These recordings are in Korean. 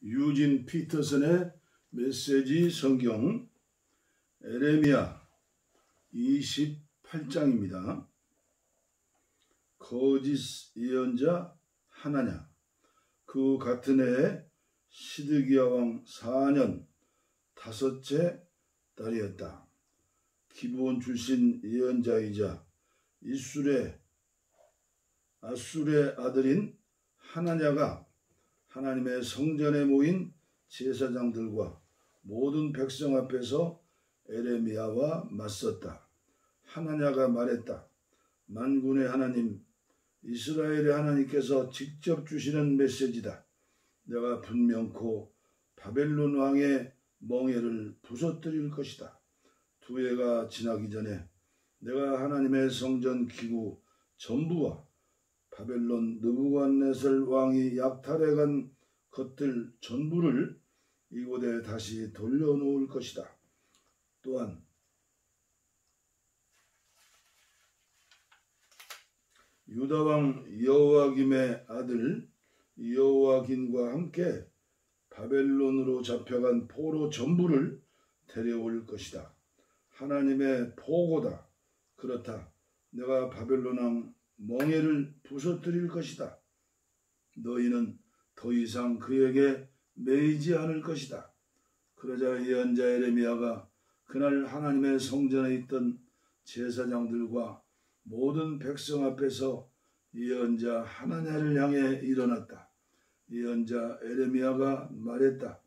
유진 피터슨의 메시지 성경 에레미야 28장입니다. 거짓 예언자 하나냐. 그 같은 해에 시드기야 왕 4년 5째 달이었다. 기브온 출신 예언자이자 아술의 아들인 하나냐가 하나님의 성전에 모인 제사장들과 모든 백성 앞에서 에레미야와 맞섰다. 하나냐가 말했다. 만군의 하나님, 이스라엘의 하나님께서 직접 주시는 메시지다. 내가 분명코 바벨론 왕의 멍에를 부서뜨릴 것이다. 2해가 지나기 전에 내가 하나님의 성전 기구 전부와 바벨론 느부갓네살 왕이 약탈해간 것들 전부를 이곳에 다시 돌려놓을 것이다. 또한 유다왕 여호야김의 아들 여호야긴과 함께 바벨론으로 잡혀간 포로 전부를 데려올 것이다. 하나님의 보고다. 그렇다. 내가 바벨론 왕 멍에를 부서뜨릴 것이다. 너희는 더 이상 그에게 매이지 않을 것이다. 그러자 예언자 에레미야가 그날 하나님의 성전에 있던 제사장들과 모든 백성 앞에서 예언자 하나냐를 향해 일어났다. 예언자 에레미야가 말했다.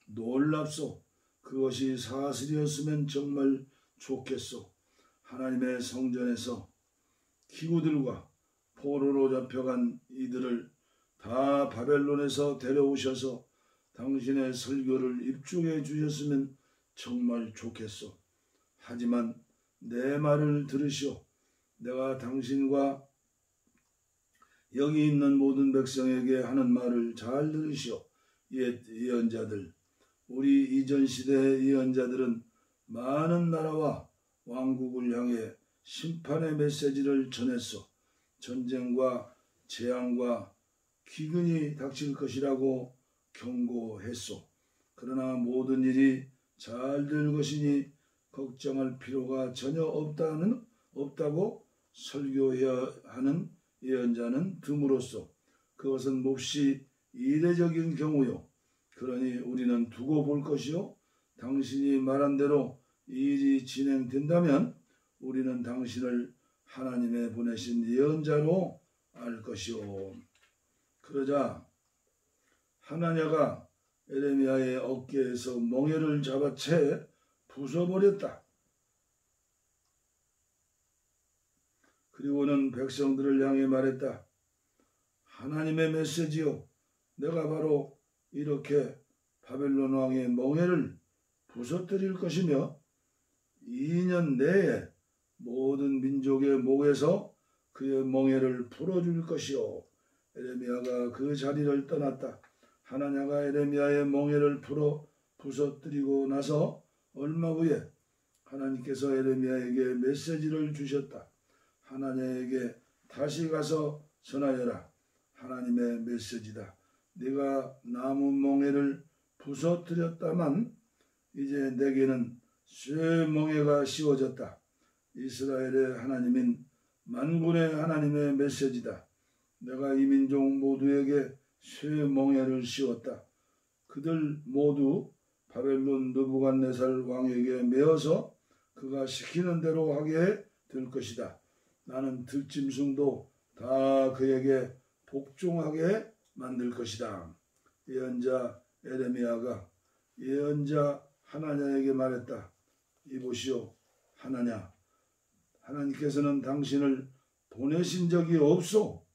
놀랍소. 그것이 사실이었으면 정말 좋겠소. 하나님의 성전에서 기구들과 포로로 잡혀간 이들을 다 바벨론에서 데려오셔서 당신의 설교를 입증해 주셨으면 정말 좋겠소. 하지만 내 말을 들으시오. 내가 당신과 여기 있는 모든 백성에게 하는 말을 잘 들으시오. 옛 예언자들, 우리 이전 시대의 예언자들은 많은 나라와 왕국을 향해 심판의 메시지를 전했소. 전쟁과 재앙과 기근이 닥칠 것이라고 경고했소. 그러나 모든 일이 잘 될 것이니 걱정할 필요가 전혀 없다고 설교해야 하는 예언자는 드물었소. 그것은 몹시 이례적인 경우요. 그러니 우리는 두고 볼 것이요. 당신이 말한 대로 이 일이 진행된다면 우리는 당신을 하나님의 보내신 예언자로 알 것이오. 그러자 하나냐가 에레미야의 어깨에서 멍에를 잡아 채 부숴버렸다. 그리고는 백성들을 향해 말했다. 하나님의 메시지요. 내가 바로 이렇게 바벨론 왕의 멍에를 부서뜨릴 것이며 2년 내에 모든 민족의 목에서 그의 멍에를 풀어줄 것이요. 에레미야가 그 자리를 떠났다. 하나냐가 에레미야의 멍에를 풀어 부서뜨리고 나서 얼마 후에 하나님께서 에레미야에게 메시지를 주셨다. 하나냐에게 다시 가서 전하여라. 하나님의 메시지다. 네가 나무 멍에를 부서뜨렸다만 이제 내게는 쇠 멍에가 씌워졌다. 이스라엘의 하나님인 만군의 하나님의 메시지다. 내가 이 민족 모두에게 쇠 멍에를 씌웠다. 그들 모두 바벨론 느부갓네살 왕에게 매어서 그가 시키는 대로 하게 될 것이다. 나는 들짐승도 다 그에게 복종하게 만들 것이다. 예언자 에레미야가 예언자 하나냐에게 말했다. 이보시오 하나냐, 하나님께서는 당신을 보내신 적이 없소.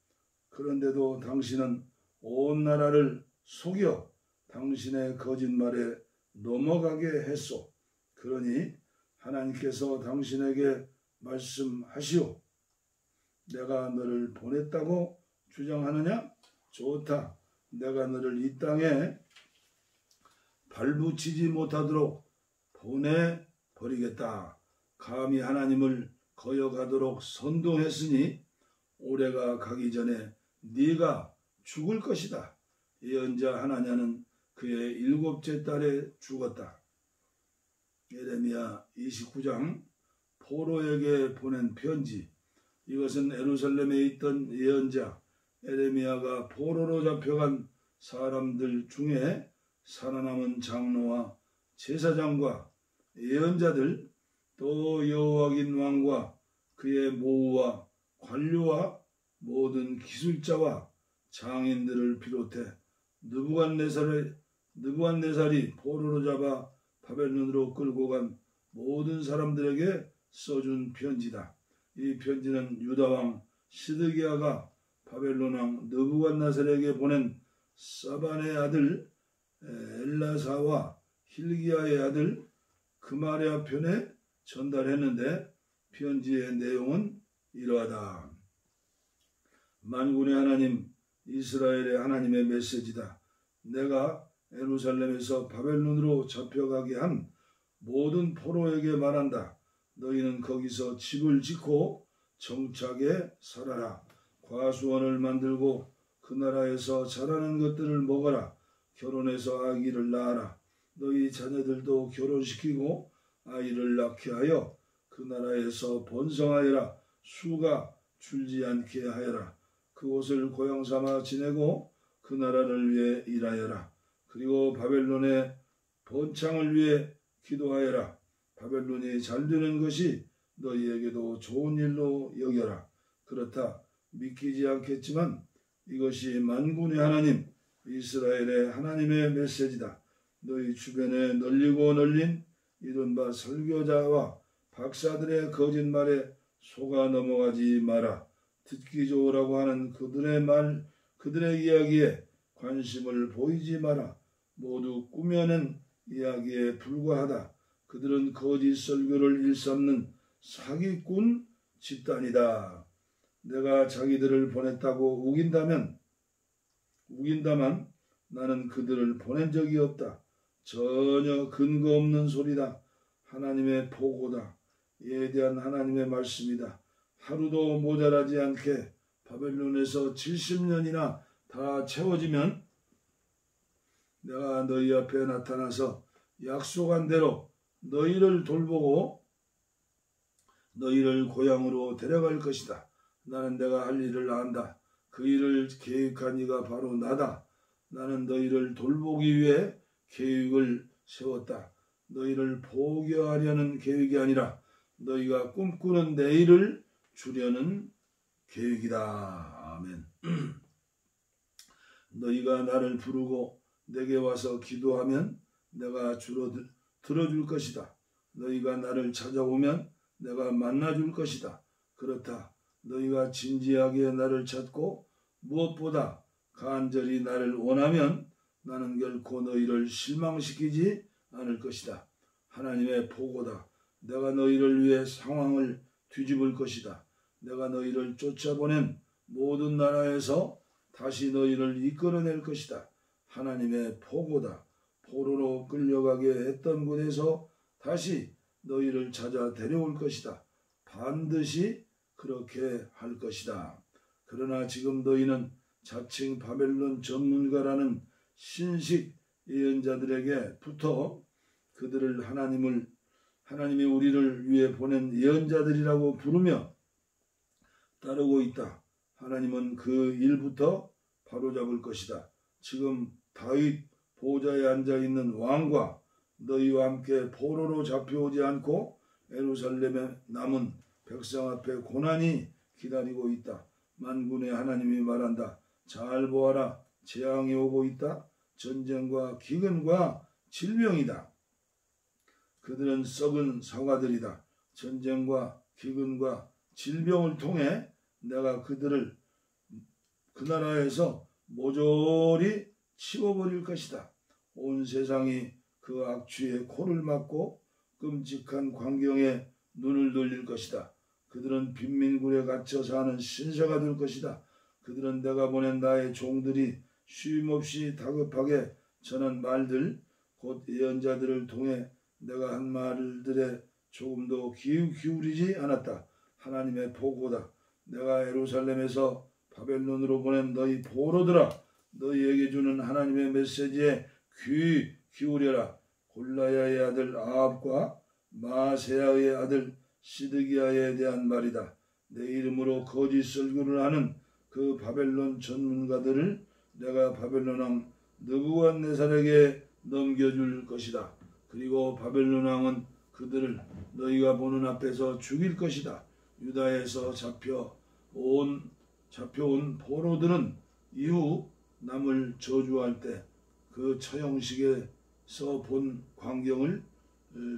그런데도 당신은 온 나라를 속여 당신의 거짓말에 넘어가게 했소. 그러니 하나님께서 당신에게 말씀하시오. 내가 너를 보냈다고 주장하느냐? 좋다. 내가 너를 이 땅에 발붙이지 못하도록 보내버리겠다. 감히 하나님을 거역하도록 선동했으니 올해가 가기 전에 네가 죽을 것이다. 예언자 하나냐는 그의 7째 달에 죽었다. 예레미야 29장 포로에게 보낸 편지. 이것은 예루살렘에 있던 예언자 예레미야가 포로로 잡혀간 사람들 중에 살아남은 장로와 제사장과 예언자들, 또 여호와긴 왕과 그의 모후와 관료와 모든 기술자와 장인들을 비롯해 느부갓네살이 포로로 잡아 바벨론으로 끌고 간 모든 사람들에게 써준 편지다. 이 편지는 유다왕 시드기야가 바벨론왕 느부갓네살에게 보낸 사반의 아들 엘라사와 hil기야의 아들 그마랴 편에 전달했는데, 편지의 내용은 이러하다. 만군의 하나님, 이스라엘의 하나님의 메시지다. 내가 예루살렘에서 바벨론으로 잡혀가게 한 모든 포로에게 말한다. 너희는 거기서 집을 짓고 정착에 살아라. 과수원을 만들고 그 나라에서 자라는 것들을 먹어라. 결혼해서 아기를 낳아라. 너희 자녀들도 결혼시키고 아이를 낳게 하여 그 나라에서 번성하여라. 수가 줄지 않게 하여라. 그곳을 고향 삼아 지내고 그 나라를 위해 일하여라. 그리고 바벨론의 번창을 위해 기도하여라. 바벨론이 잘되는 것이 너희에게도 좋은 일로 여겨라. 그렇다 믿기지 않겠지만 이것이 만군의 하나님 이스라엘의 하나님의 메시지다. 너희 주변에 널리고 널린 이른바 설교자와 박사들의 거짓말에 속아 넘어가지 마라. 듣기 좋으라고 하는 그들의 말, 그들의 이야기에 관심을 보이지 마라. 모두 꾸며낸 이야기에 불과하다. 그들은 거짓 설교를 일삼는 사기꾼 집단이다. 내가 자기들을 보냈다고 우긴다만 나는 그들을 보낸 적이 없다. 전혀 근거 없는 소리다. 하나님의 보고다. 이에 대한 하나님의 말씀이다. 하루도 모자라지 않게 바벨론에서 70년이나 다 채워지면 내가 너희 앞에 나타나서 약속한 대로 너희를 돌보고 너희를 고향으로 데려갈 것이다. 나는 내가 할 일을 안다. 그 일을 계획한 이가 바로 나다. 나는 너희를 돌보기 위해 계획을 세웠다. 너희를 포기하려는 계획이 아니라 너희가 꿈꾸는 내일을 주려는 계획이다. 아멘. 너희가 나를 부르고 내게 와서 기도하면 내가 주로 들어줄 것이다. 너희가 나를 찾아오면 내가 만나줄 것이다. 그렇다. 너희가 진지하게 나를 찾고 무엇보다 간절히 나를 원하면 나는 결코 너희를 실망시키지 않을 것이다. 하나님의 보고다. 내가 너희를 위해 상황을 뒤집을 것이다. 내가 너희를 쫓아보낸 모든 나라에서 다시 너희를 이끌어낼 것이다. 하나님의 보고다. 포로로 끌려가게 했던 곳에서 다시 너희를 찾아 데려올 것이다. 반드시 그렇게 할 것이다. 그러나 지금 너희는 자칭 바벨론 전문가라는 신식 예언자들에게 붙어 그들을 하나님이 우리를 위해 보낸 예언자들이라고 부르며 따르고 있다. 하나님은 그 일부터 바로잡을 것이다. 지금 다윗 보좌에 앉아있는 왕과 너희와 함께 포로로 잡혀오지 않고 예루살렘에 남은 백성 앞에 고난이 기다리고 있다. 만군의 하나님이 말한다. 잘 보아라. 재앙이 오고 있다. 전쟁과 기근과 질병이다. 그들은 썩은 사과들이다. 전쟁과 기근과 질병을 통해 내가 그들을 그 나라에서 모조리 치워버릴 것이다. 온 세상이 그 악취에 코를 막고 끔찍한 광경에 눈을 돌릴 것이다. 그들은 빈민굴에 갇혀 사는 신세가 될 것이다. 그들은 내가 보낸 나의 종들이 쉼없이 다급하게 전한 말들, 곧 예언자들을 통해 내가 한 말들에 조금도 귀 기울이지 않았다. 하나님의 보고다. 내가 예루살렘에서 바벨론으로 보낸 너희 포로들아, 너희에게 주는 하나님의 메시지에 귀 기울여라. 골라야의 아들 아합과 마세야의 아들 시드기야에 대한 말이다. 내 이름으로 거짓 설교를 하는 그 바벨론 전문가들을 내가 바벨론 왕 느부갓네살에게 넘겨줄 것이다. 그리고 바벨론 왕은 그들을 너희가 보는 앞에서 죽일 것이다. 유다에서 잡혀온 포로들은 이후 남을 저주할 때 그 처형식에서 본 광경을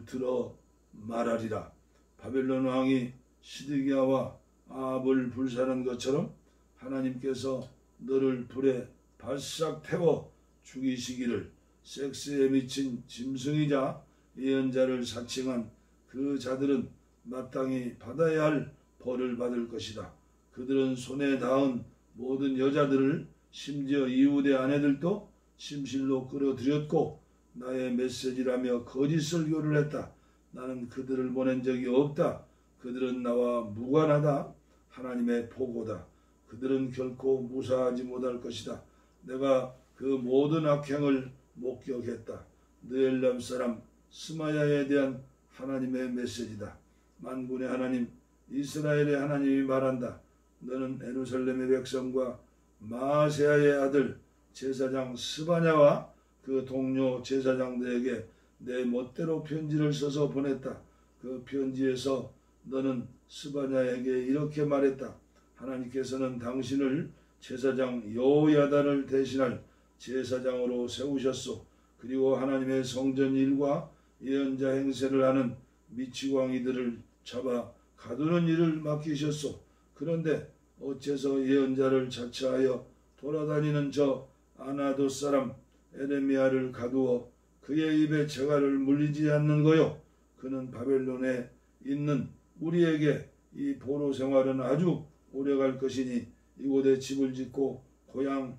들어 말하리라. 바벨론 왕이 시드기야와 아합을 불살한 것처럼 하나님께서 너를 불에 바싹 태워 죽이시기를. 섹스에 미친 짐승이자 예언자를 사칭한 그 자들은 마땅히 받아야 할 벌을 받을 것이다. 그들은 손에 닿은 모든 여자들을, 심지어 이웃의 아내들도 심실로 끌어들였고 나의 메시지라며 거짓 설교를 했다. 나는 그들을 보낸 적이 없다. 그들은 나와 무관하다. 하나님의 보고다. 그들은 결코 무사하지 못할 것이다. 내가 그 모든 악행을 목격했다. 느엘람 사람 스마야에 대한 하나님의 메시지다. 만군의 하나님 이스라엘의 하나님이 말한다. 너는 예루살렘의 백성과 마세야의 아들 제사장 스바냐와 그 동료 제사장들에게 내 멋대로 편지를 써서 보냈다. 그 편지에서 너는 스바냐에게 이렇게 말했다. 하나님께서는 당신을 제사장 여호야다를 대신할 제사장으로 세우셨소. 그리고 하나님의 성전 일과 예언자 행세를 하는 미치광이들을 잡아 가두는 일을 맡기셨소. 그런데 어째서 예언자를 자처하여 돌아다니는 저 아나돗 사람 에레미야를 가두어 그의 입에 재갈을 물리지 않는 거요? 그는 바벨론에 있는 우리에게 이 포로 생활은 아주 오래갈 것이니 이곳에 집을 짓고 고향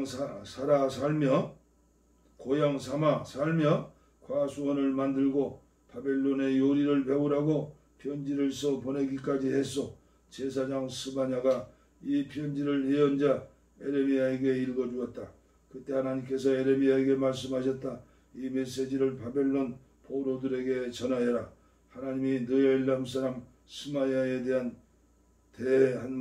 삼아 살며 과수원을 만들고 바벨론의 요리를 배우라고 편지를 써 보내기까지 했소. 제사장 스바냐가 이 편지를 예언자 에레미야에게 읽어주었다. 그때 하나님께서 에레미야에게 말씀하셨다. 이 메시지를 바벨론 포로들에게 전하여라. 하나님이 느엘람 사람 스마야에 대한 한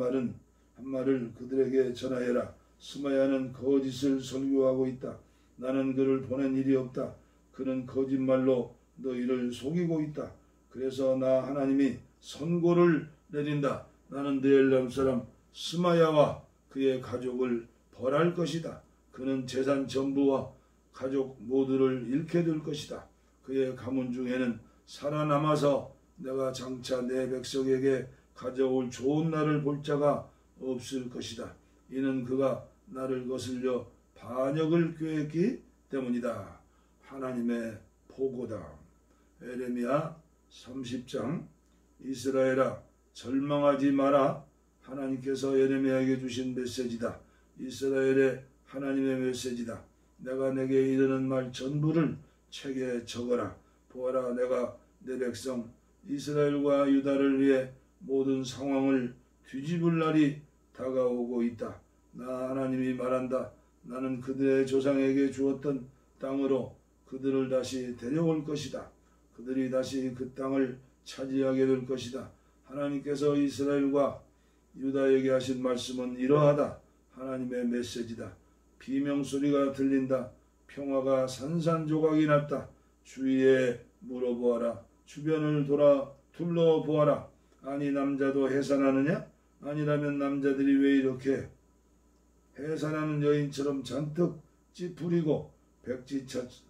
말을 그들에게 전하여라. 스마야는 거짓을 설교하고 있다. 나는 그를 보낸 일이 없다. 그는 거짓말로 너희를 속이고 있다. 그래서 나 하나님이 선고를 내린다. 나는 느엘람 사람 스마야와 그의 가족을 벌할 것이다. 그는 재산 전부와 가족 모두를 잃게 될 것이다. 그의 가문 중에는 살아남아서 내가 장차 내 백성에게 가져올 좋은 날을 볼 자가 없을 것이다. 이는 그가 나를 거슬려 반역을 꾀했기 때문이다. 하나님의 보고다. 에레미야 30장. 이스라엘아 절망하지 마라. 하나님께서 에레미야에게 주신 메시지다. 이스라엘의 하나님의 메시지다. 내가 내게 이르는 말 전부를 책에 적어라. 보아라, 내가 내 백성 이스라엘과 유다를 위해 모든 상황을 뒤집을 날이 다가오고 있다. 나 하나님이 말한다. 나는 그들의 조상에게 주었던 땅으로 그들을 다시 데려올 것이다. 그들이 다시 그 땅을 차지하게 될 것이다. 하나님께서 이스라엘과 유다에게 하신 말씀은 이러하다. 하나님의 메시지다. 비명소리가 들린다. 평화가 산산조각이 났다. 주위에 물어보아라. 주변을 둘러보아라. 아니 남자도 해산하느냐? 아니라면 남자들이 왜 이렇게 해산하는 여인처럼 잔뜩 찌푸리고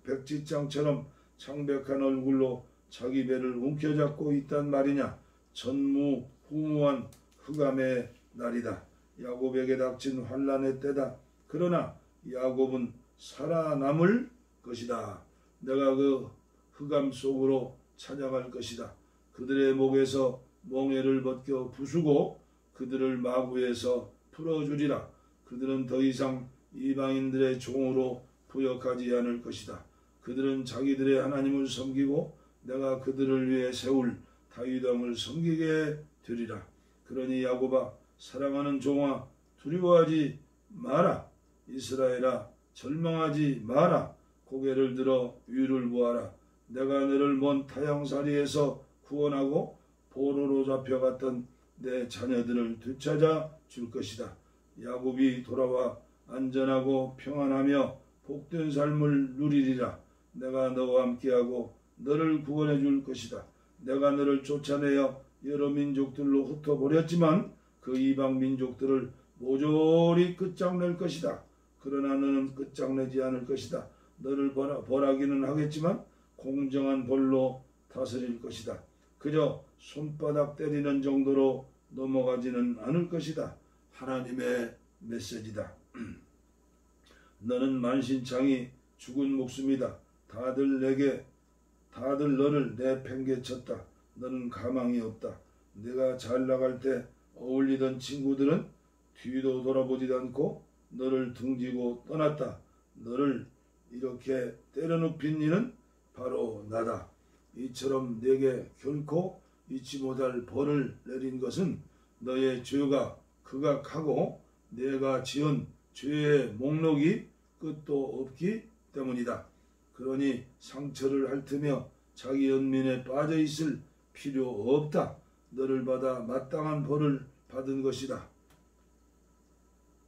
백지장처럼 창백한 얼굴로 자기 배를 움켜잡고 있단 말이냐? 전무후무한 흑암의 날이다. 야곱에게 닥친 환난의 때다. 그러나 야곱은 살아남을 것이다. 내가 그 흑암 속으로 찾아갈 것이다. 그들의 목에서 멍에를 벗겨 부수고 그들을 마구에서 풀어주리라. 그들은 더 이상 이방인들의 종으로 부역하지 않을 것이다. 그들은 자기들의 하나님을 섬기고 내가 그들을 위해 세울 다윗 왕을 섬기게 되리라. 그러니 야곱아, 사랑하는 종아, 두려워하지 마라. 이스라엘아, 절망하지 마라. 고개를 들어 위를 보아라. 내가 너를 먼 타향살이에서 구원하고 포로로 잡혀갔던 내 자녀들을 되찾아 줄 것이다. 야곱이 돌아와 안전하고 평안하며 복된 삶을 누리리라. 내가 너와 함께하고 너를 구원해 줄 것이다. 내가 너를 쫓아내어 여러 민족들로 흩어버렸지만 그 이방 민족들을 모조리 끝장낼 것이다. 그러나 너는 끝장내지 않을 것이다. 너를 벌하기는 하겠지만 공정한 벌로 다스릴 것이다. 그저 손바닥 때리는 정도로 넘어가지는 않을 것이다. 하나님의 메시지다. 너는 만신창이 죽은 목숨이다. 다들 너를 내팽개쳤다. 너는 가망이 없다. 내가 잘 나갈 때 어울리던 친구들은 뒤도 돌아보지도 않고 너를 등지고 떠났다. 너를 이렇게 때려눕힌 이는 바로 나다. 이처럼 내게 결코 잊지 못할 벌을 내린 것은 너의 죄가 극악하고 내가 지은 죄의 목록이 끝도 없기 때문이다. 그러니 상처를 핥으며 자기 연민에 빠져 있을 필요 없다. 너를 받아 마땅한 벌을 받은 것이다.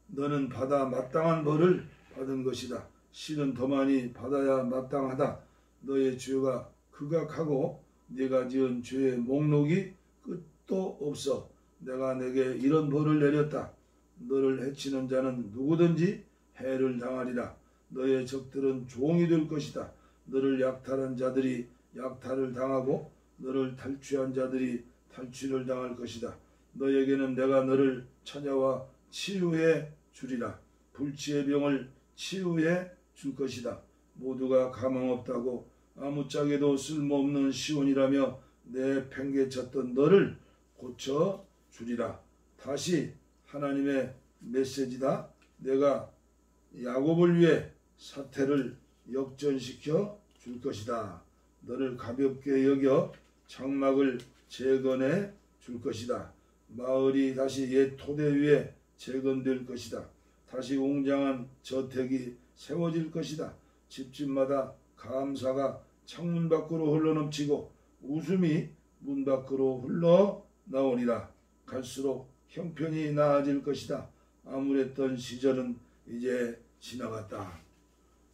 너는 받아 마땅한 벌을 받은 것이다. 실은 더 많이 받아야 마땅하다. 너의 죄가 극악하고 네가 지은 죄의 목록이 끝도 없어. 내가 내게 이런 벌을 내렸다. 너를 해치는 자는 누구든지 해를 당하리라. 너의 적들은 종이 될 것이다. 너를 약탈한 자들이 약탈을 당하고 너를 탈취한 자들이 탈취를 당할 것이다. 너에게는 내가 너를 찾아와 치유해 주리라. 불치의 병을 치유해 줄 것이다. 모두가 가망 없다고 아무짝에도 쓸모없는 시온이라며 내팽개쳤던 너를 고쳐 주리라. 다시 하나님의 메시지다. 내가 야곱을 위해 사태를 역전시켜 줄 것이다. 너를 가볍게 여겨 장막을 재건해 줄 것이다. 마을이 다시 옛 토대 위에 재건될 것이다. 다시 웅장한 저택이 세워질 것이다. 집집마다 감사가 창문 밖으로 흘러넘치고 웃음이 문 밖으로 흘러나오리라. 갈수록 형편이 나아질 것이다. 암울했던 시절은 이제 지나갔다.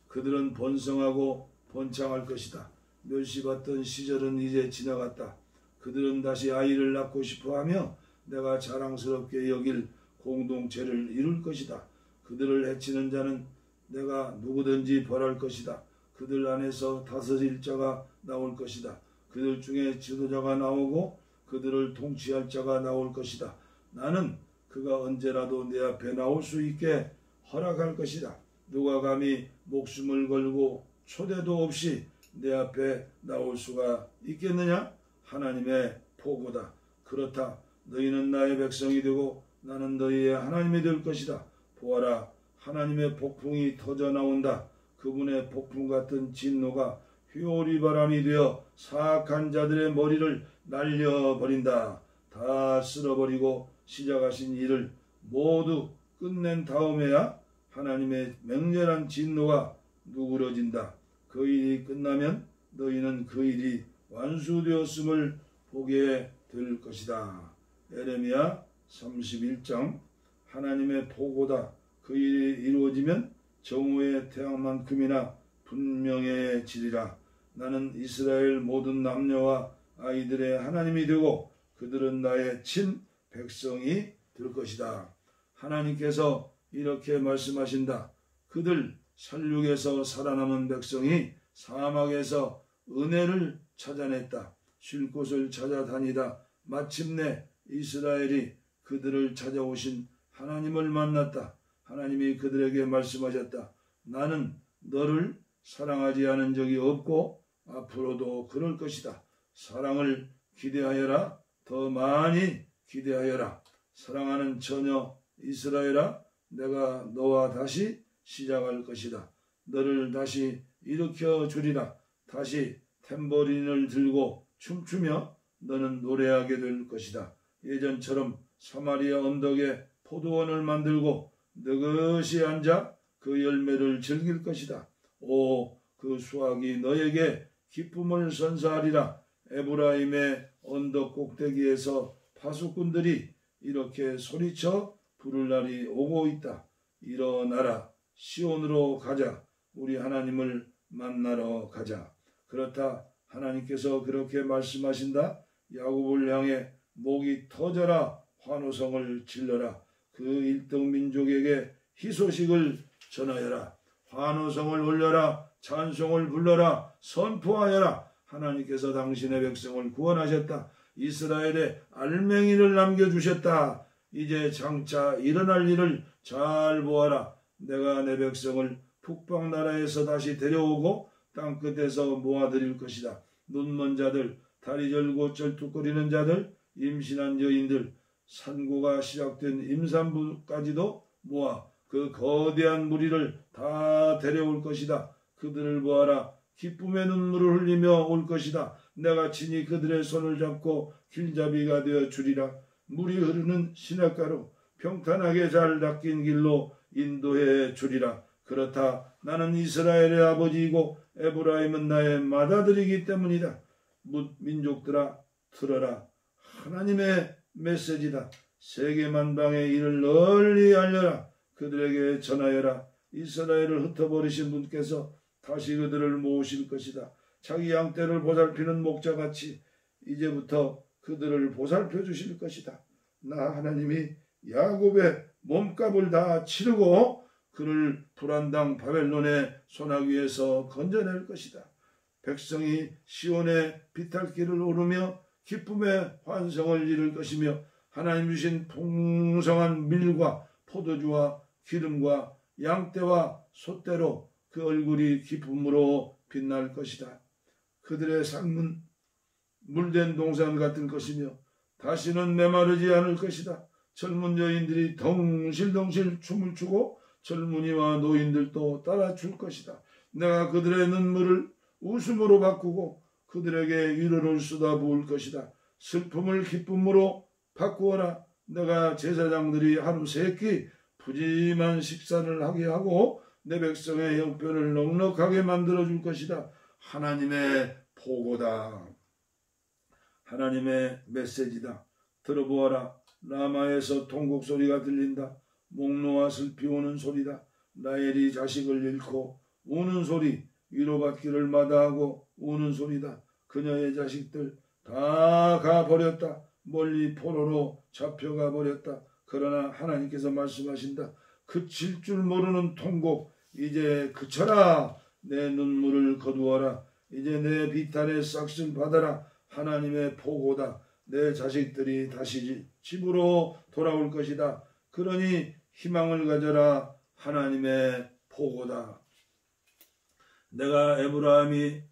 그들은 번성하고 번창할 것이다. 멸시받던 시절은 이제 지나갔다. 그들은 다시 아이를 낳고 싶어하며 내가 자랑스럽게 여길 공동체를 이룰 것이다. 그들을 해치는 자는 내가 누구든지 벌할 것이다. 그들 안에서 다스릴 자가 나올 것이다. 그들 중에 지도자가 나오고 그들을 통치할 자가 나올 것이다. 나는 그가 언제라도 내 앞에 나올 수 있게 허락할 것이다. 누가 감히 목숨을 걸고 초대도 없이 내 앞에 나올 수가 있겠느냐? 하나님의 포고다. 그렇다. 너희는 나의 백성이 되고 나는 너희의 하나님이 될 것이다. 보아라, 하나님의 폭풍이 터져 나온다. 그분의 폭풍 같은 진노가 휘오리 바람이 되어 사악한 자들의 머리를 날려버린다. 다 쓸어버리고 시작하신 일을 모두 끝낸 다음에야 하나님의 맹렬한 진노가 누그러진다. 그 일이 끝나면 너희는 그 일이 완수되었음을 보게 될 것이다. 에레미야 31장. 하나님의 포고다. 그 일이 이루어지면 정오의 태양만큼이나 분명해지리라. 나는 이스라엘 모든 남녀와 아이들의 하나님이 되고 그들은 나의 친 백성이 될 것이다. 하나님께서 이렇게 말씀하신다. 그들 살육에서 살아남은 백성이 사막에서 은혜를 찾아냈다. 쉴 곳을 찾아다니다 마침내 이스라엘이 그들을 찾아오신 하나님을 만났다. 하나님이 그들에게 말씀하셨다. 나는 너를 사랑하지 않은 적이 없고 앞으로도 그럴 것이다. 사랑을 기대하여라. 더 많이 기대하여라. 사랑하는 처녀 이스라엘아, 내가 너와 다시 시작할 것이다. 너를 다시 일으켜 주리라. 다시 탬버린을 들고 춤추며 너는 노래하게 될 것이다. 예전처럼 사마리아 언덕에 포도원을 만들고 느긋이 앉아 그 열매를 즐길 것이다. 오, 그 수확이 너에게 기쁨을 선사하리라. 에브라임의 언덕 꼭대기에서 파수꾼들이 이렇게 소리쳐 부를 날이 오고 있다. 일어나라, 시온으로 가자. 우리 하나님을 만나러 가자. 그렇다. 하나님께서 그렇게 말씀하신다. 야곱을 향해 목이 터져라, 환호성을 질러라. 그 1등 민족에게 희소식을 전하여라. 환호성을 올려라. 찬송을 불러라. 선포하여라. 하나님께서 당신의 백성을 구원하셨다. 이스라엘에 알맹이를 남겨주셨다. 이제 장차 일어날 일을 잘 보아라. 내가 내 백성을 북방나라에서 다시 데려오고 땅끝에서 모아드릴 것이다. 눈먼 자들, 다리 절고 절뚝거리는 자들, 임신한 여인들, 산고가 시작된 임산부까지도 모아 그 거대한 무리를 다 데려올 것이다. 그들을 보아라. 기쁨의 눈물을 흘리며 올 것이다. 내가 친히 그들의 손을 잡고 길잡이가 되어 주리라. 물이 흐르는 시냇가로 평탄하게 잘 닦인 길로 인도해 주리라. 그렇다. 나는 이스라엘의 아버지이고 에브라임은 나의 맏아들이기 때문이다. 민족들아, 들어라. 하나님의 메시지다. 세계 만방에 이를 널리 알려라. 그들에게 전하여라. 이스라엘을 흩어버리신 분께서 다시 그들을 모으실 것이다. 자기 양떼를 보살피는 목자같이 이제부터 그들을 보살펴 주실 것이다. 나 하나님이 야곱의 몸값을 다 치르고 그를 불안당 바벨론의 소나기에서 건져낼 것이다. 백성이 시온의 비탈길을 오르며 기쁨의 환성을 이룰 것이며 하나님 주신 풍성한 밀과 포도주와 기름과 양떼와 솥대로 그 얼굴이 기쁨으로 빛날 것이다. 그들의 삶은 물된 동산 같은 것이며 다시는 메마르지 않을 것이다. 젊은 여인들이 덩실덩실 춤을 추고 젊은이와 노인들도 따라 출 것이다. 내가 그들의 눈물을 웃음으로 바꾸고 그들에게 위로를 쏟아부을 것이다. 슬픔을 기쁨으로 바꾸어라. 내가 제사장들이 하루 세 끼 푸짐한 식사를 하게 하고 내 백성의 형편을 넉넉하게 만들어줄 것이다. 하나님의 보고다. 하나님의 메시지다. 들어보아라. 라마에서 통곡 소리가 들린다. 목 놓아 슬피 우는 소리다. 라헬이 자식을 잃고 우는 소리, 위로받기를 마다하고 우는 소리다. 그녀의 자식들 다 가버렸다. 멀리 포로로 잡혀가 버렸다. 그러나 하나님께서 말씀하신다. 그칠 줄 모르는 통곡 이제 그쳐라. 내 눈물을 거두어라. 이제 내 비탄의 싹을 받아라. 하나님의 보고다. 내 자식들이 다시 집으로 돌아올 것이다. 그러니 희망을 가져라. 하나님의 보고다. 내가 에브라임이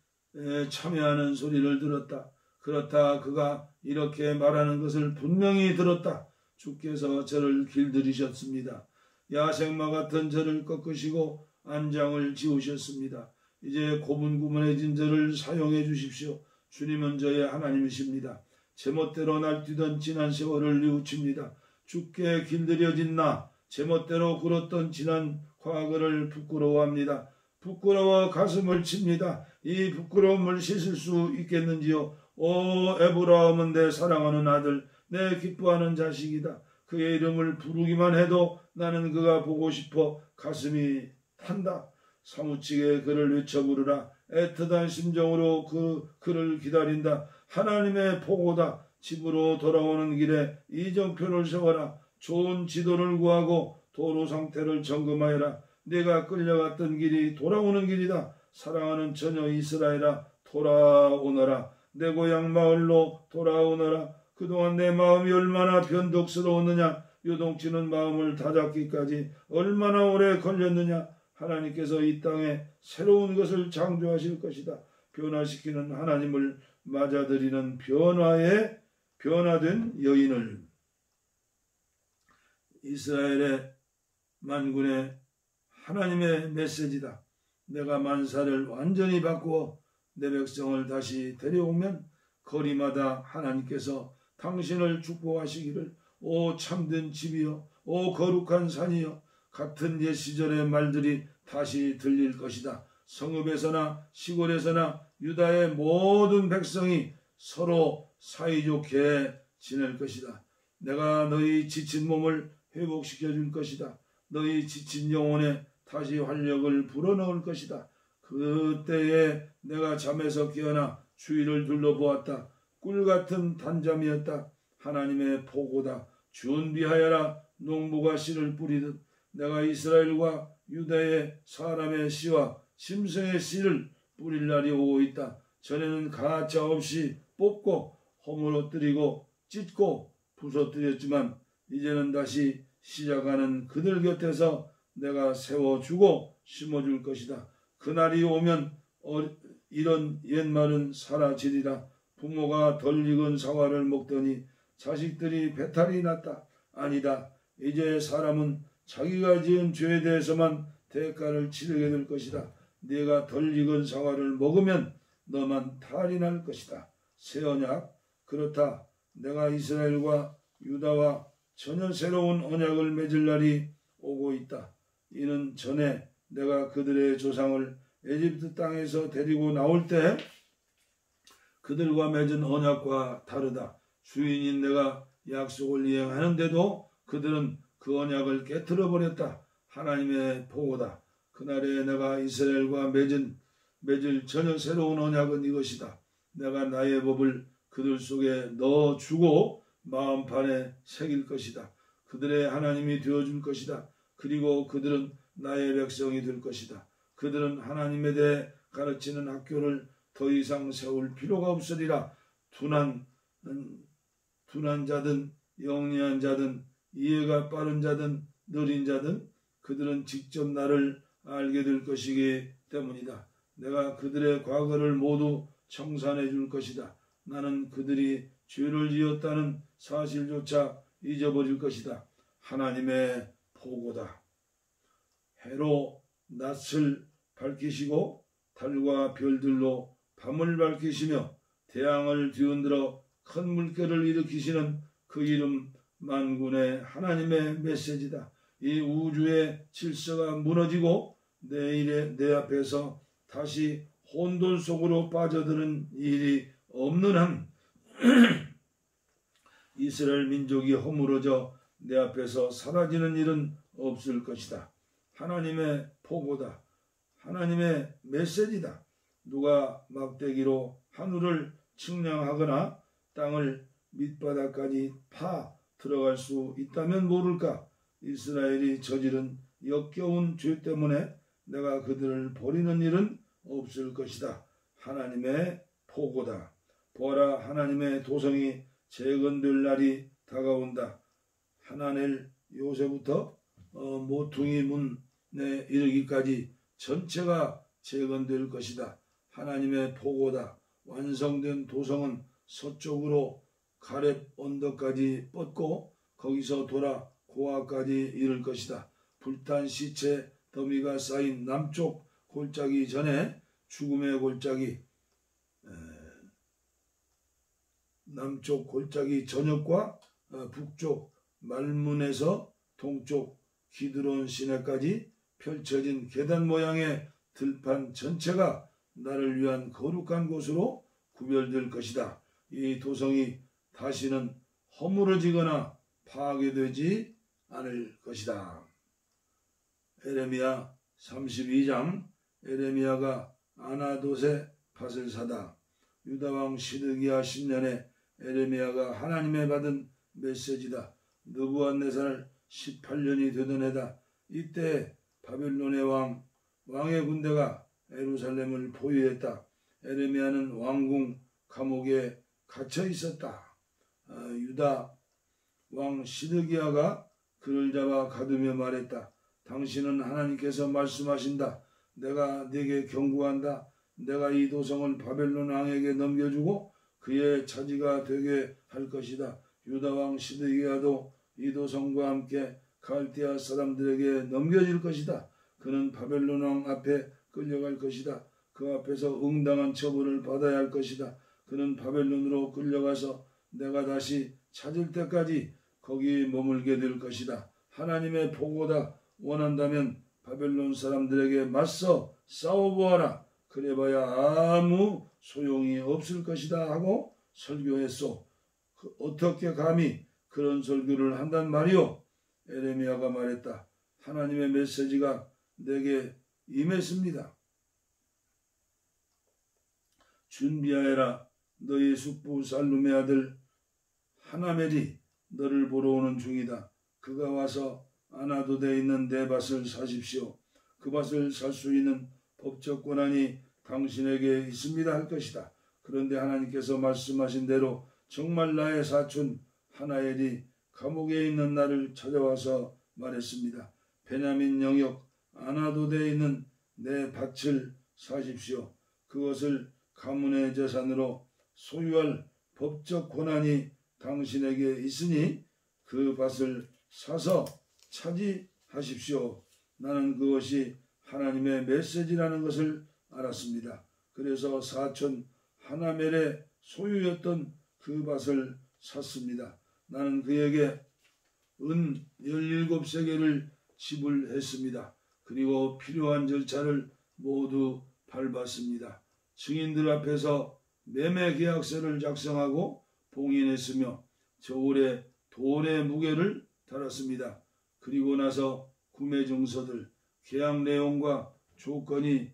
참여하는 소리를 들었다. 그렇다. 그가 이렇게 말하는 것을 분명히 들었다. 주께서 저를 길들이셨습니다. 야생마 같은 저를 꺾으시고 안장을 지우셨습니다. 이제 고분고분해진 저를 사용해 주십시오. 주님은 저의 하나님이십니다. 제멋대로 날뛰던 지난 세월을 뉘우칩니다. 주께 길들여진 나, 제멋대로 굴었던 지난 과거를 부끄러워합니다. 부끄러워 가슴을 칩니다. 이 부끄러움을 씻을 수 있겠는지요? 오 에브라임은 내 사랑하는 아들, 내 기뻐하는 자식이다. 그의 이름을 부르기만 해도 나는 그가 보고 싶어 가슴이 탄다. 사무치게 그를 외쳐 부르라. 애틋한 심정으로 그를 기다린다. 하나님의 보고다. 집으로 돌아오는 길에 이정표를 세워라. 좋은 지도를 구하고 도로 상태를 점검하여라. 내가 끌려갔던 길이 돌아오는 길이다. 사랑하는 처녀 이스라엘아, 돌아오너라. 내 고향 마을로 돌아오너라. 그동안 내 마음이 얼마나 변덕스러웠느냐. 요동치는 마음을 다잡기까지 얼마나 오래 걸렸느냐. 하나님께서 이 땅에 새로운 것을 창조하실 것이다. 변화시키는 하나님을 맞아들이는 변화된 여인을. 이스라엘의 만군의 하나님의 메시지다. 내가 만사를 완전히 바꾸어 내 백성을 다시 데려오면 거리마다 하나님께서 당신을 축복하시기를. 오 참된 집이여, 오 거룩한 산이여, 같은 옛 시절의 말들이 다시 들릴 것이다. 성읍에서나 시골에서나 유다의 모든 백성이 서로 사이좋게 지낼 것이다. 내가 너희 지친 몸을 회복시켜 줄 것이다. 너희 지친 영혼에 다시 활력을 불어넣을 것이다. 그때에 내가 잠에서 깨어나 주위를 둘러보았다. 꿀같은 단잠이었다. 하나님의 보고다. 준비하여라. 농부가 씨를 뿌리듯 내가 이스라엘과 유다의 사람의 씨와 심성의 씨를 뿌릴 날이 오고 있다. 전에는 가차 없이 뽑고 허물어뜨리고 찢고 부서뜨렸지만 이제는 다시 시작하는 그들 곁에서 내가 세워주고 심어줄 것이다. 그날이 오면 이런 옛말은 사라지리라. 부모가 덜 익은 사과를 먹더니 자식들이 배탈이 났다. 아니다. 이제 사람은 자기가 지은 죄에 대해서만 대가를 치르게 될 것이다. 네가 덜 익은 사과를 먹으면 너만 탈이 날 것이다. 새 언약. 그렇다. 내가 이스라엘과 유다와 전혀 새로운 언약을 맺을 날이 오고 있다. 이는 전에 내가 그들의 조상을 에집트 땅에서 데리고 나올 때 그들과 맺은 언약과 다르다. 주인인 내가 약속을 이행하는데도 그들은 그 언약을 깨트려 버렸다. 하나님의 보고다. 그날에 내가 이스라엘과 맺을 전혀 새로운 언약은 이것이다. 내가 나의 법을 그들 속에 넣어주고 마음판에 새길 것이다. 그들의 하나님이 되어줄 것이다. 그리고 그들은 나의 백성이 될 것이다. 그들은 하나님에 대해 가르치는 학교를 더 이상 세울 필요가 없으리라. 둔한 자든 영리한 자든 이해가 빠른 자든 느린 자든 그들은 직접 나를 알게 될 것이기 때문이다. 내가 그들의 과거를 모두 청산해 줄 것이다. 나는 그들이 죄를 지었다는 사실조차 잊어버릴 것이다. 하나님의 보고다. 해로 낯을 밝히시고 달과 별들로 밤을 밝히시며 태양을 뒤흔들어 큰 물결을 일으키시는 그 이름 만군의 하나님의 메시지다. 이 우주의 질서가 무너지고 내 앞에서 다시 혼돈 속으로 빠져드는 일이 없는 한 이스라엘 민족이 허물어져 내 앞에서 사라지는 일은 없을 것이다. 하나님의 보고다. 하나님의 메시지다. 누가 막대기로 하늘을 측량하거나 땅을 밑바닥까지 파 들어갈 수 있다면 모를까. 이스라엘이 저지른 역겨운 죄 때문에 내가 그들을 버리는 일은 없을 것이다. 하나님의 보고다. 보아라, 하나님의 도성이 재건될 날이 다가온다. 하나넬 요새부터 모퉁이 문에 이르기까지 전체가 재건될 것이다. 하나님의 보고다. 완성된 도성은 서쪽으로 가렙 언덕까지 뻗고 거기서 돌아 고아까지 이를 것이다. 불탄 시체 더미가 쌓인 남쪽 골짜기 전에 죽음의 골짜기, 남쪽 골짜기 전역과 북쪽 말문에서 동쪽 기드론 시내까지 펼쳐진 계단 모양의 들판 전체가 나를 위한 거룩한 곳으로 구별될 것이다. 이 도성이 다시는 허물어지거나 파괴되지 않을 것이다. 에레미야 32장. 에레미야가 아나돗의 밭을 사다. 유다왕 시드기야 10년에 에레미야가 하나님의 받은 메시지다. 느부갓네살 18년이 되던 해다. 이때 바벨론의 왕의 군대가 예루살렘을 포위했다. 에레미야는 왕궁 감옥에 갇혀 있었다. 유다 왕 시드기야가 그를 잡아 가두며 말했다. 당신은 하나님께서 말씀하신다. 내가 네게 경고한다. 내가 이 도성을 바벨론 왕에게 넘겨주고 그의 차지가 되게 할 것이다. 유다 왕 시드기야도 이 도성과 함께 갈대아 사람들에게 넘겨질 것이다. 그는 바벨론 왕 앞에 끌려갈 것이다. 그 앞에서 응당한 처벌을 받아야 할 것이다. 그는 바벨론으로 끌려가서 내가 다시 찾을 때까지 거기 머물게 될 것이다. 하나님의 보고다. 원한다면 바벨론 사람들에게 맞서 싸워보아라. 그래봐야 아무 소용이 없을 것이다 하고 설교했소. 어떻게 감히 그런 설교를 한단 말이오? 에레미야가 말했다. 하나님의 메시지가 내게 임했습니다. 준비하여라. 너희 숙부 살룸의 아들 하나멜이 너를 보러 오는 중이다. 그가 와서 아나도대에 있는 내 밭을 사십시오. 그 밭을 살 수 있는 법적 권한이 당신에게 있습니다 할 것이다. 그런데 하나님께서 말씀하신 대로 정말 나의 사촌 하나엘이 감옥에 있는 나를 찾아와서 말했습니다. 베냐민 영역 아나도대에 있는 내 밭을 사십시오. 그것을 가문의 재산으로 소유할 법적 권한이 당신에게 있으니 그 밭을 사서 차지하십시오. 나는 그것이 하나님의 메시지라는 것을 알았습니다. 그래서 사촌 하나멜의 소유였던 그 밭을 샀습니다. 나는 그에게 은 17세겔을 지불했습니다. 그리고 필요한 절차를 모두 밟았습니다. 증인들 앞에서 매매 계약서를 작성하고 봉인했으며 저울에 돈의 무게를 달았습니다. 그리고 나서 구매 증서들, 계약 내용과 조건이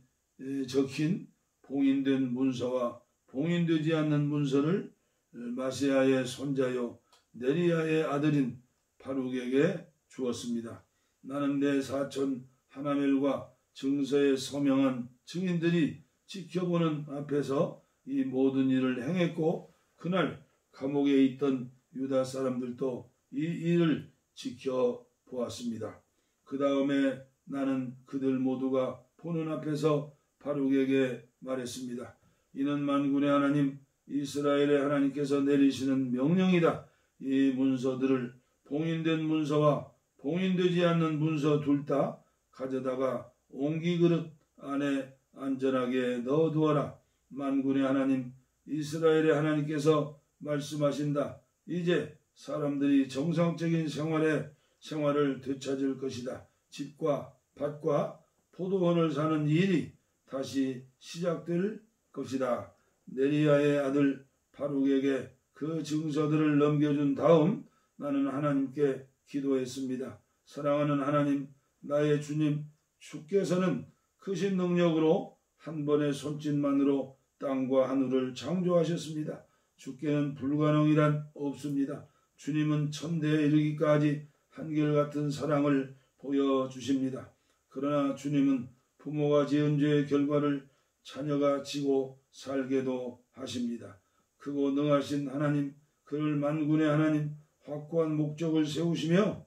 적힌 봉인된 문서와 봉인되지 않는 문서를 마세야의 손자요 네리야의 아들인 바룩에게 주었습니다. 나는 내 사촌 하나멜과 증서에 서명한 증인들이 지켜보는 앞에서 이 모든 일을 행했고 그날 감옥에 있던 유다 사람들도 이 일을 지켜보았습니다. 그 다음에 나는 그들 모두가 보는 앞에서 바룩에게 말했습니다. 이는 만군의 하나님 이스라엘의 하나님께서 내리시는 명령이다. 이 문서들을 봉인된 문서와 봉인되지 않는 문서 둘 다 가져다가 옹기그릇 안에 안전하게 넣어두어라. 만군의 하나님 이스라엘의 하나님께서 말씀하신다. 이제 사람들이 정상적인 생활을 되찾을 것이다. 집과 밭과 포도원을 사는 일이 다시 시작될 것이다. 네리야의 아들 바룩에게 그 증서들을 넘겨준 다음 나는 하나님께 기도했습니다. 사랑하는 하나님, 나의 주님, 주께서는 크신 능력으로 한 번의 손짓만으로 땅과 하늘을 창조하셨습니다. 주께는 불가능이란 없습니다. 주님은 천대에 이르기까지 한결같은 사랑을 보여주십니다. 그러나 주님은 부모가 지은 죄의 결과를 자녀가 지고 살게도 하십니다. 크고 능하신 하나님, 그를 만군의 하나님, 확고한 목적을 세우시며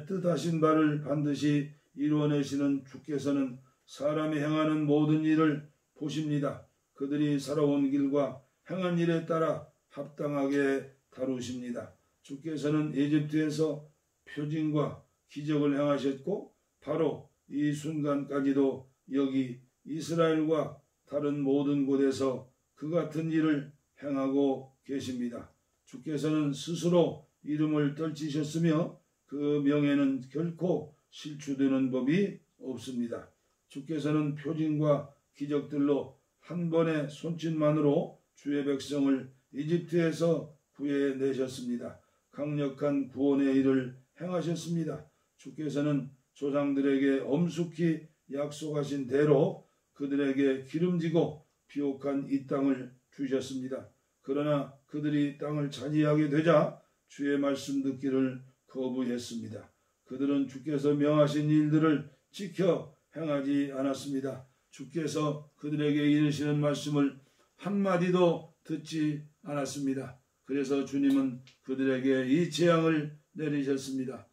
뜻하신 바를 반드시 이루어내시는 주께서는 사람이 행하는 모든 일을 보십니다. 그들이 살아온 길과 행한 일에 따라 합당하게 다루십니다. 주께서는 이집트에서 표징과 기적을 행하셨고 바로 이 순간까지도 여기 이스라엘과 다른 모든 곳에서 그 같은 일을 행하고 계십니다. 주께서는 스스로 이름을 떨치셨으며 그 명예는 결코 실추되는 법이 없습니다. 주께서는 표징과 기적들로 한 번의 손짓만으로 주의 백성을 이집트에서 구해내셨습니다. 강력한 구원의 일을 행하셨습니다. 주께서는 조상들에게 엄숙히 약속하신 대로 그들에게 기름지고 비옥한 이 땅을 주셨습니다. 그러나 그들이 땅을 차지하게 되자 주의 말씀 듣기를 거부했습니다. 그들은 주께서 명하신 일들을 지켜 행하지 않았습니다. 주께서 그들에게 이르시는 말씀을 한마디도 듣지 않았습니다. 그래서 주님은 그들에게 이 재앙을 내리셨습니다.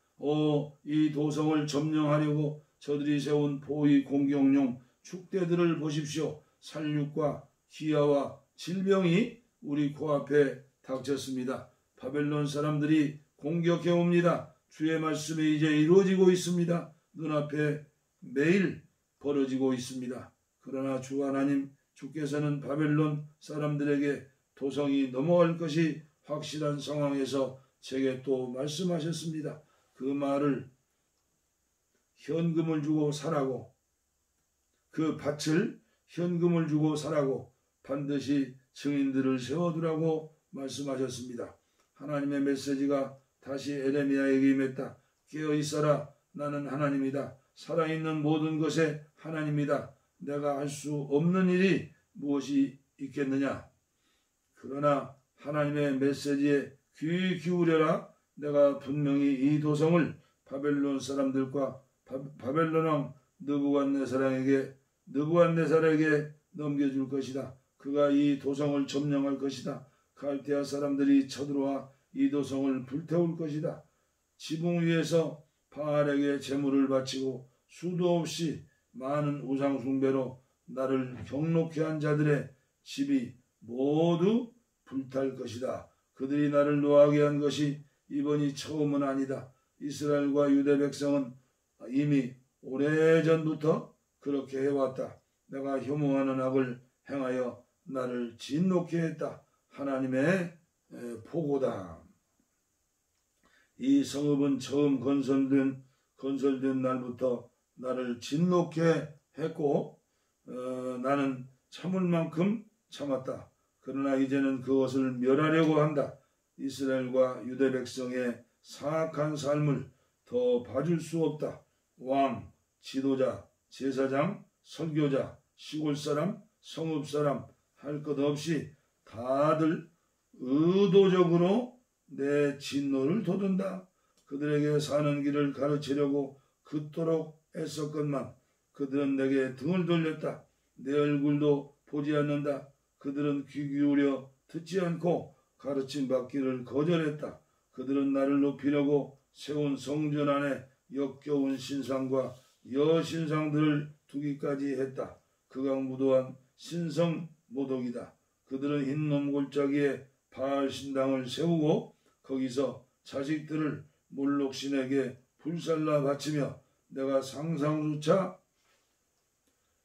이 도성을 점령하려고 저들이 세운 포위 공격용 축대들을 보십시오. 살육과 기아와 질병이 우리 코앞에 닥쳤습니다. 바벨론 사람들이 공격해 옵니다. 주의 말씀이 이제 이루어지고 있습니다. 눈앞에 매일 벌어지고 있습니다. 그러나 주 하나님, 주께서는 바벨론 사람들에게 도성이 넘어갈 것이 확실한 상황에서 제게 또 말씀하셨습니다. 그 말을 현금을 주고 사라고, 그 밭을 현금을 주고 사라고 반드시 증인들을 세워두라고 말씀하셨습니다. 하나님의 메시지가 다시 에레미야에게 임했다. 깨어있어라. 나는 하나님이다. 살아있는 모든 것에 하나님이다. 내가 할 수 없는 일이 무엇이 있겠느냐. 그러나 하나님의 메시지에 귀 기울여라. 내가 분명히 이 도성을 바벨론 사람들과 바벨론 왕 느부갓네살에게 넘겨줄 것이다. 그가 이 도성을 점령할 것이다. 갈대아 사람들이 쳐들어와 이 도성을 불태울 것이다. 지붕 위에서 바알에게 제물을 바치고 수도 없이 많은 우상 숭배로 나를 경록케 한 자들의 집이 모두 불탈 것이다. 그들이 나를 노하게 한 것이 이번이 처음은 아니다. 이스라엘과 유대 백성은 이미 오래전부터 그렇게 해왔다. 내가 혐오하는 악을 행하여 나를 진노케 했다. 하나님의 포고다. 이 성읍은 처음 건설된 날부터 나를 진노케 했고 나는 참을 만큼 참았다. 그러나 이제는 그것을 멸하려고 한다. 이스라엘과 유대 백성의 사악한 삶을 더 봐줄 수 없다. 왕, 지도자, 제사장, 설교자, 시골사람, 성읍사람 할 것 없이 다들 의도적으로 내 진노를 돋운다. 그들에게 사는 길을 가르치려고 그토록 애썼건만 그들은 내게 등을 돌렸다. 내 얼굴도 보지 않는다. 그들은 귀 기울여 듣지 않고 가르침 받기를 거절했다. 그들은 나를 높이려고 세운 성전 안에 역겨운 신상과 여신상들을 두기까지 했다. 극악무도한 신성 모독이다. 그들은 흰놈 골짜기에 바알 신당을 세우고 거기서 자식들을 몰록신에게 불살라 바치며 내가 상상조차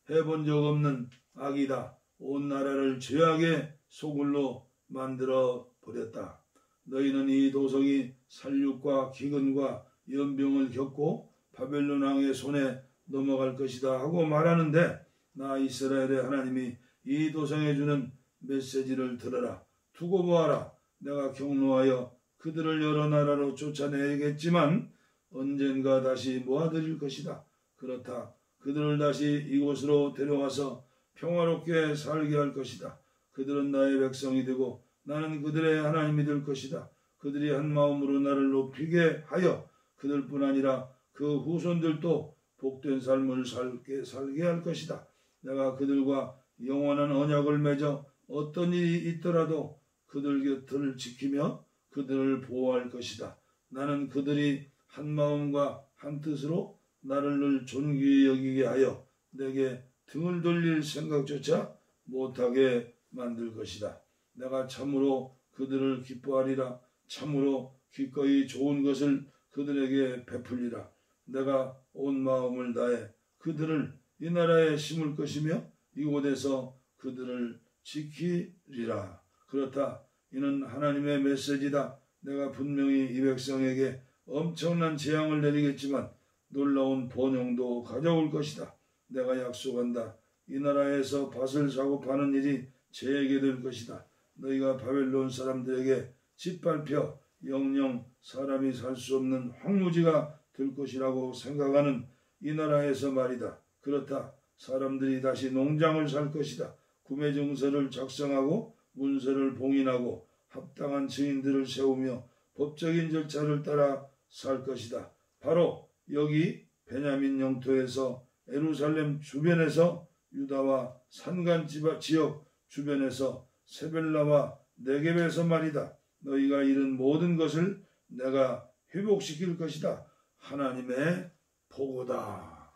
해본 적 없는 악이다. 온 나라를 죄악의 소굴로 만들어 버렸다. 너희는 이 도성이 살육과 기근과 연병을 겪고 바벨론 왕의 손에 넘어갈 것이다 하고 말하는데 나 이스라엘의 하나님이 이 도성에 주는 메시지를 들어라. 두고 보아라. 내가 경노하여 그들을 여러 나라로 쫓아내겠지만 언젠가 다시 모아들일 것이다. 그렇다. 그들을 다시 이곳으로 데려와서 평화롭게 살게 할 것이다. 그들은 나의 백성이 되고 나는 그들의 하나님이 될 것이다. 그들이 한 마음으로 나를 높이게 하여 그들뿐 아니라 그 후손들도 복된 삶을 살게 할 것이다. 내가 그들과 영원한 언약을 맺어 어떤 일이 있더라도 그들 곁을 지키며 그들을 보호할 것이다. 나는 그들이 한 마음과 한 뜻으로 나를 늘 존귀히 여기게 하여 내게 등을 돌릴 생각조차 못하게 만들 것이다. 내가 참으로 그들을 기뻐하리라. 참으로 기꺼이 좋은 것을 그들에게 베풀리라. 내가 온 마음을 다해 그들을 이 나라에 심을 것이며 이곳에서 그들을 지키리라. 그렇다. 이는 하나님의 메시지다. 내가 분명히 이 백성에게 엄청난 재앙을 내리겠지만 놀라운 번영도 가져올 것이다. 내가 약속한다. 이 나라에서 밭을 사고 파는 일이 재개될 것이다. 너희가 바벨론 사람들에게 짓밟혀 영영 사람이 살 수 없는 황무지가 될 것이라고 생각하는 이 나라에서 말이다. 그렇다. 사람들이 다시 농장을 살 것이다. 구매 증서를 작성하고 문서를 봉인하고 합당한 증인들을 세우며 법적인 절차를 따라 살 것이다. 바로 여기 베냐민 영토에서 예루살렘 주변에서 유다와 산간 지역 주변에서 세벨라와 네겝에서 말이다. 너희가 잃은 모든 것을 내가 회복시킬 것이다. 하나님의 보고다.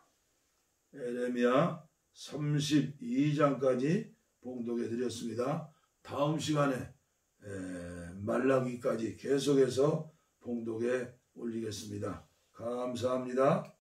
에레미야 32장까지 봉독해 드렸습니다. 다음 시간에 말라기까지 계속해서 봉독해 올리겠습니다. 감사합니다.